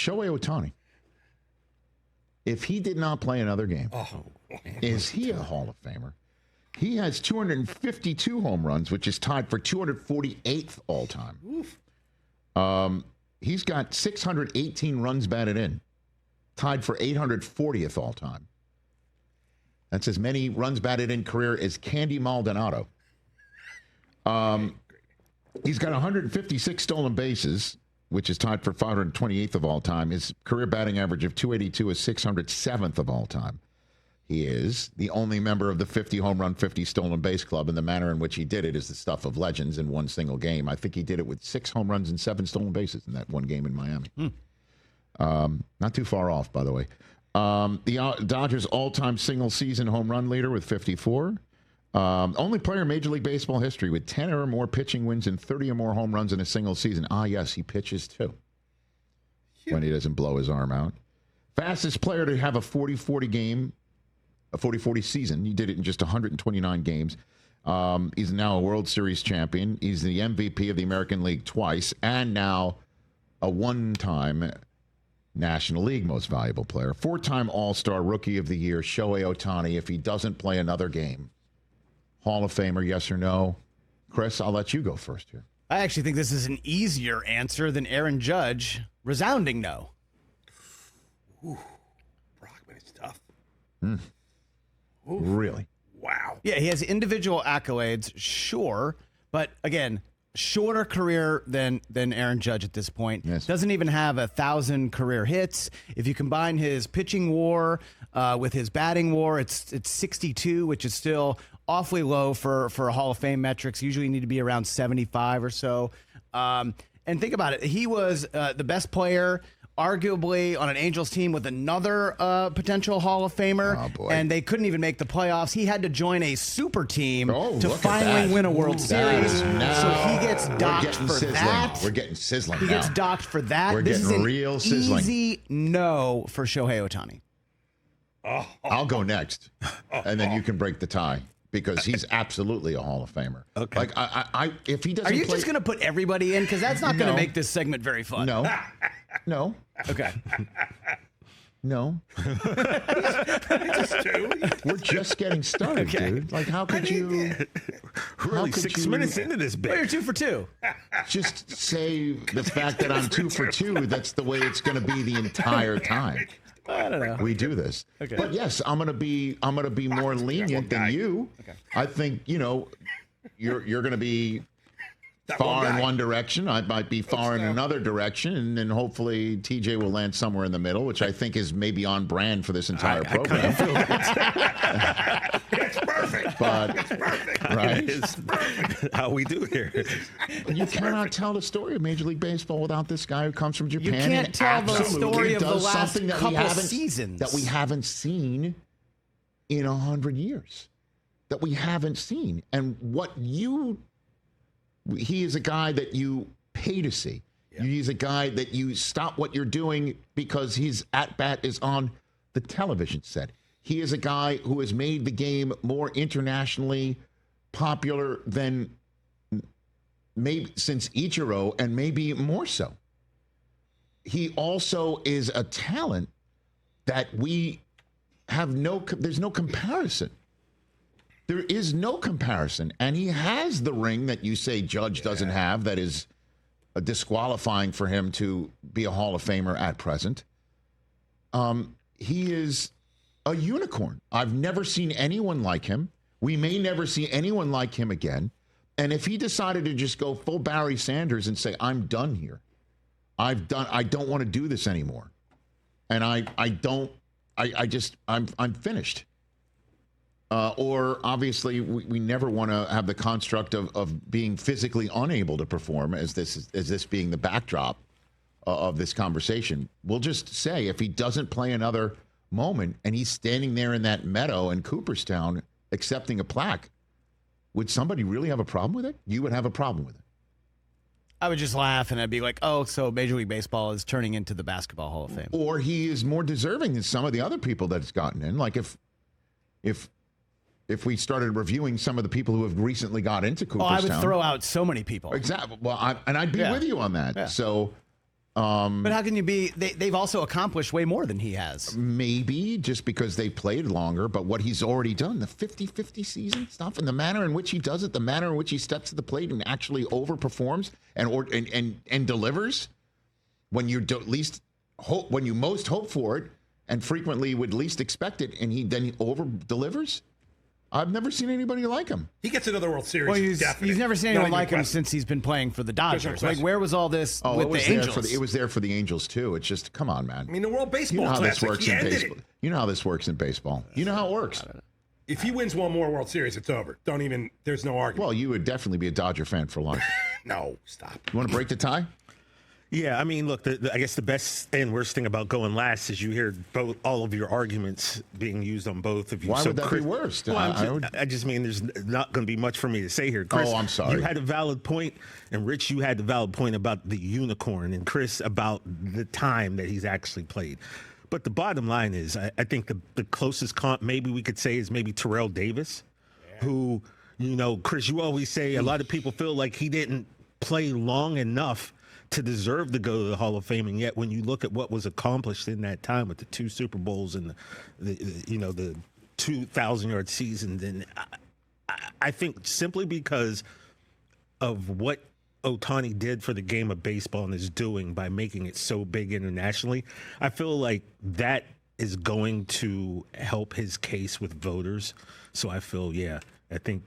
Shohei Ohtani. If he did not play another game, is he a Hall of Famer? He has 252 home runs, which is tied for 248th all time. He's got 618 runs batted in, tied for 840th all time. That's as many runs batted in career as Candy Maldonado. He's got 156 stolen bases, which is tied for 528th of all time. His career batting average of 282 is 607th of all time. He is the only member of the 50 home run, 50 stolen base club, and the manner in which he did it is the stuff of legends in one single game. I think he did it with 6 home runs and 7 stolen bases in that one game in Miami. Not too far off, by the way. The Dodgers' all-time single-season home run leader with 54. Only player in Major League Baseball history with 10 or more pitching wins and 30 or more home runs in a single season. Yes, he pitches too when he doesn't blow his arm out. Fastest player to have a 40-40 game, a 40-40 season. He did it in just 129 games. He's now a World Series champion. He's the MVP of the American League twice, and now a one-time National League Most Valuable Player. 4-time All-Star Rookie of the Year, Shohei Ohtani, if he doesn't play another game. Hall of Famer, yes or no? Chris, I'll let you go first here. I actually think this is an easier answer than Aaron Judge. Resounding no. Ooh, Brockman is tough. Really? Wow. Yeah, he has individual accolades, sure, but again, shorter career than Aaron Judge at this point. Yes. Doesn't even have 1,000 career hits. If you combine his pitching WAR with his batting WAR, it's 62, which is still awfully low for Hall of Fame metrics. Usually you need to be around 75 or so. And think about it. He was the best player arguably on an Angels team with another potential Hall of Famer, and they couldn't even make the playoffs. He had to join a super team to finally win a World Series. So he gets docked for that. We're getting sizzling. He gets docked for that. We're this getting is real sizzling. Easy no for Shohei Ohtani. I'll go next, and then you can break the tie. Because he's absolutely a Hall of Famer. Okay. Like I if he doesn't, are you just going to put everybody in? Because that's not going to make this segment very fun. No. Okay. No. We're just getting started, dude. Like, how could you? Really, 6 minutes into this bit. Well, you're 2 for 2. Just say the fact that I'm 2 for 2. That's the way it's going to be the entire time. I don't know. We do this. Okay. But yes, I'm gonna be more lenient than you. Okay. I think, you're gonna be far in one direction. I might be far in another direction, and then hopefully TJ will land somewhere in the middle, which I think is maybe on brand for this entire program. I feel it's perfect. But it's perfect. Right? It's perfect. How we do here. You cannot tell the story of Major League Baseball without this guy who comes from Japan. You can't tell the story of the last couple seasons that we haven't seen in 100 years. That we haven't seen. And he is a guy that you pay to see. Yeah. He's a guy that you stop what you're doing because his at-bat is on the television set. He is a guy who has made the game more internationally popular than maybe since Ichiro, and maybe more so. He also is a talent that we have there's no comparison. There is no comparison. And he has the ring that you say Judge doesn't have that is disqualifying for him to be a Hall of Famer at present. He is a unicorn. I've never seen anyone like him. We may never see anyone like him again. And if he decided to just go full Barry Sanders and say, I'm done here. I don't want to do this anymore. And I'm finished. Or obviously we never want to have the construct of being physically unable to perform as this being the backdrop of this conversation. We'll just say if he doesn't play another moment and he's standing there in that meadow in Cooperstown accepting a plaque, would somebody really have a problem with it? You would have a problem with it. I would just laugh and I'd be like, oh, so Major League Baseball is turning into the Basketball Hall of Fame. Or he is more deserving than some of the other people that it's gotten in. Like if we started reviewing some of the people who have recently got into Cooperstown. I would throw out so many people. Exactly. Well, I'd be with you on that. Yeah. So But how can you be? They've also accomplished way more than he has. Maybe just because they played longer, but what he's already done, the 50-50 season stuff, and the manner in which he does it, the manner in which he steps to the plate and actually overperforms and delivers when you least hope, when you most hope for it, and frequently would least expect it, and he then over delivers. I've never seen anybody like him. He gets another World Series. Well, he's never seen anyone like him since he's been playing for the Dodgers. Like, where was all this with the Angels? It was there for the Angels, too. It's just, come on, man. I mean, the World Baseball You know how this Classic, works he in ended baseball. it. You know how this works in baseball. You know how it works. If he wins one more World Series, it's over. There's no argument. Well, you would definitely be a Dodger fan for life. No, stop. You want to break the tie? Yeah, I mean, look, I guess the best and worst thing about going last is you hear all of your arguments being used on both of you. Why would that be worse? Well, I just mean there's not going to be much for me to say here. Chris, I'm sorry. You had a valid point, and Rich, you had the valid point about the unicorn, and Chris about the time that he's actually played. But the bottom line is, I think the closest comp maybe we could say is maybe Terrell Davis, who, Chris, you always say a lot of people feel like he didn't play long enough to deserve to go to the Hall of Fame, and yet when you look at what was accomplished in that time with the 2 Super Bowls and the 2,000-yard season, then I think simply because of what Ohtani did for the game of baseball and is doing by making it so big internationally, I feel like that is going to help his case with voters. So I feel, I think,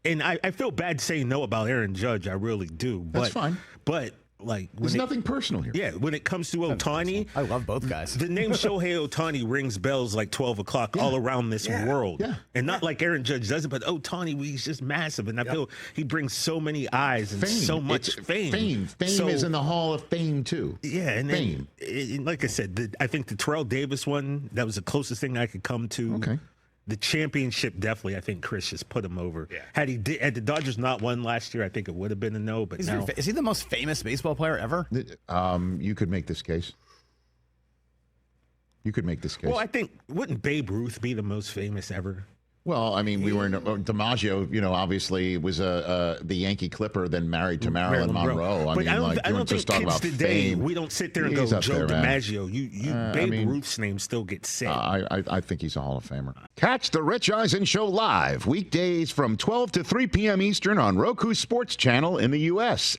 and I feel bad saying no about Aaron Judge. I really do. That's fine. But like, there's nothing personal here. Yeah, when it comes to Ohtani, I love both guys. The name Shohei Ohtani rings bells like 12 o'clock all around this world. Yeah. And not like Aaron Judge does it, but Ohtani, he's just massive. And I feel he brings so many eyes and so much fame. Fame is in the Hall of Fame, too. Yeah, and fame. And like I said, I think the Terrell Davis one, that was the closest thing I could come to. Okay. The championship, definitely, I think Chris just put him over. Yeah. Had the Dodgers not won last year, I think it would have been a no. But now, Is he the most famous baseball player ever? You could make this case. Well, I think, wouldn't Babe Ruth be the most famous ever? Well, I mean, we were in DiMaggio. Obviously was the Yankee Clipper, then married to Marilyn Monroe. I don't think kids today, we don't sit there and go, Joe DiMaggio. Babe Ruth's name still gets said. I think he's a Hall of Famer. Catch the Rich Eisen Show live weekdays from 12 to 3 p.m. Eastern on Roku Sports Channel in the U.S.